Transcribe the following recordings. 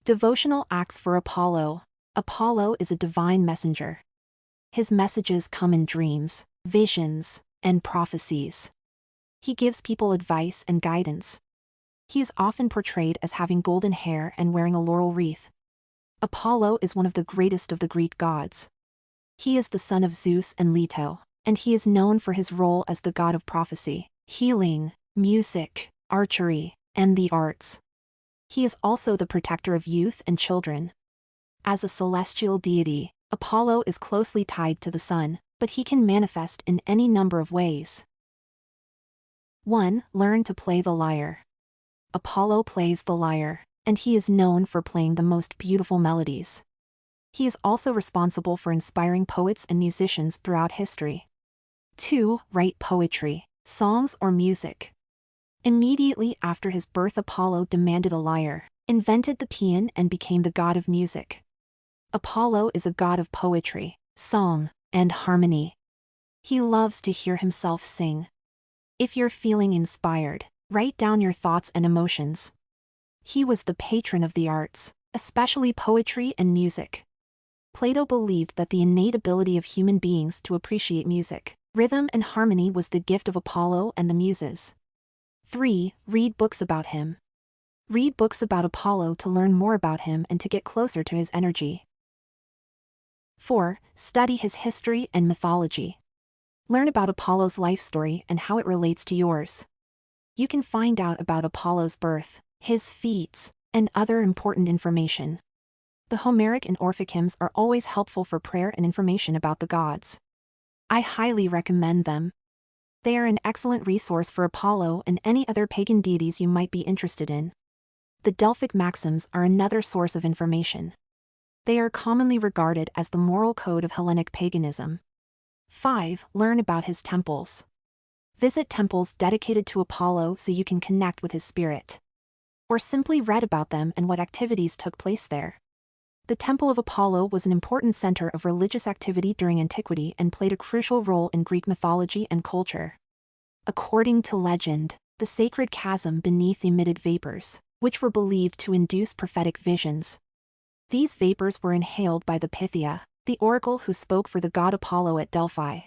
Devotional acts for Apollo. Apollo is a divine messenger. His messages come in dreams, visions, and prophecies. He gives people advice and guidance. He is often portrayed as having golden hair and wearing a laurel wreath. Apollo is one of the greatest of the Greek gods. He is the son of Zeus and Leto, and he is known for his role as the god of prophecy, healing, music, archery, and the arts. He is also the protector of youth and children. As a celestial deity, Apollo is closely tied to the sun, but he can manifest in any number of ways. 1. Learn to play the lyre. Apollo plays the lyre, and he is known for playing the most beautiful melodies. He is also responsible for inspiring poets and musicians throughout history. 2. Write poetry, songs or music. Immediately after his birth, Apollo demanded a lyre, invented the paean, and became the god of music. Apollo is a god of poetry, song, and harmony. He loves to hear himself sing. If you're feeling inspired, write down your thoughts and emotions. He was the patron of the arts, especially poetry and music. Plato believed that the innate ability of human beings to appreciate music, rhythm, and harmony was the gift of Apollo and the Muses. 3. Read books about him. Read books about Apollo to learn more about him and to get closer to his energy. 4. Study his history and mythology. Learn about Apollo's life story and how it relates to yours. You can find out about Apollo's birth, his feats, and other important information. The Homeric and Orphic hymns are always helpful for prayer and information about the gods. I highly recommend them. They are an excellent resource for Apollo and any other pagan deities you might be interested in. The Delphic maxims are another source of information. They are commonly regarded as the moral code of Hellenic paganism. 5. Learn about his temples. Visit temples dedicated to Apollo so you can connect with his spirit. Or simply read about them and what activities took place there. The Temple of Apollo was an important center of religious activity during antiquity and played a crucial role in Greek mythology and culture. According to legend, the sacred chasm beneath emitted vapors, which were believed to induce prophetic visions. These vapors were inhaled by the Pythia, the oracle who spoke for the god Apollo at Delphi.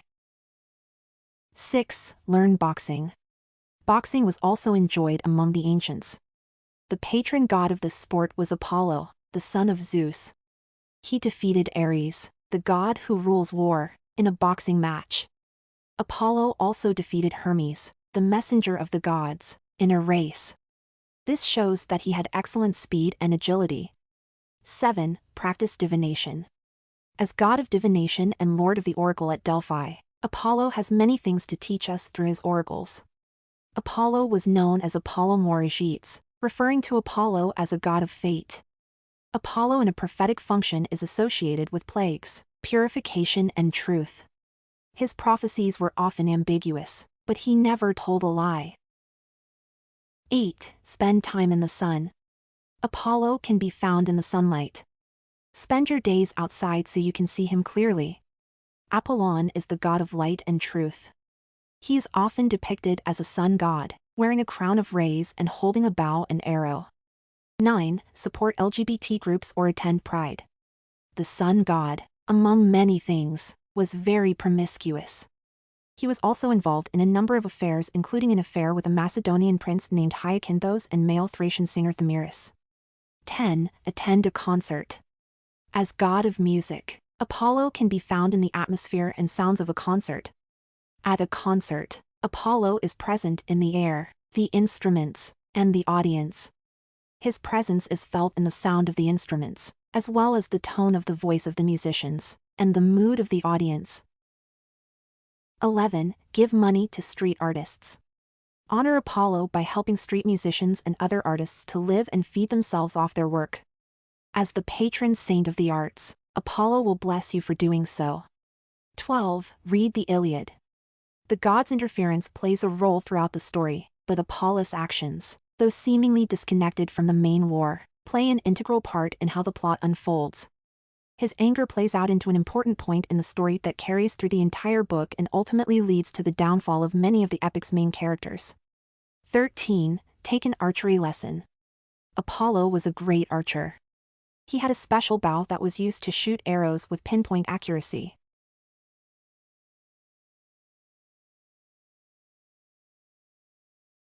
6. Learn boxing. Boxing was also enjoyed among the ancients. The patron god of this sport was Apollo, the son of Zeus. He defeated Ares, the god who rules war, in a boxing match. Apollo also defeated Hermes, the messenger of the gods, in a race. This shows that he had excellent speed and agility. 7. Practice divination. As god of divination and lord of the oracle at Delphi, Apollo has many things to teach us through his oracles. Apollo was known as Apollo Moragites, referring to Apollo as a god of fate. Apollo in a prophetic function is associated with plagues, purification, and truth. His prophecies were often ambiguous, but he never told a lie. 8. Spend time in the sun. Apollo can be found in the sunlight. Spend your days outside so you can see him clearly. Apollon is the god of light and truth. He is often depicted as a sun god, wearing a crown of rays and holding a bow and arrow. 9. Support LGBT groups or attend Pride. The sun god, among many things, was very promiscuous. He was also involved in a number of affairs, including an affair with a Macedonian prince named Hyacinthos and male Thracian singer Thamyris. 10. Attend a concert. As god of music, Apollo can be found in the atmosphere and sounds of a concert. At a concert, Apollo is present in the air, the instruments, and the audience. His presence is felt in the sound of the instruments, as well as the tone of the voice of the musicians, and the mood of the audience. 11. Give money to street artists. Honor Apollo by helping street musicians and other artists to live and feed themselves off their work. As the patron saint of the arts, Apollo will bless you for doing so. 12. Read the Iliad. The god's interference plays a role throughout the story, but Apollo's actions, though seemingly disconnected from the main war, play an integral part in how the plot unfolds. His anger plays out into an important point in the story that carries through the entire book and ultimately leads to the downfall of many of the epic's main characters. 13. Take an archery lesson. Apollo was a great archer. He had a special bow that was used to shoot arrows with pinpoint accuracy.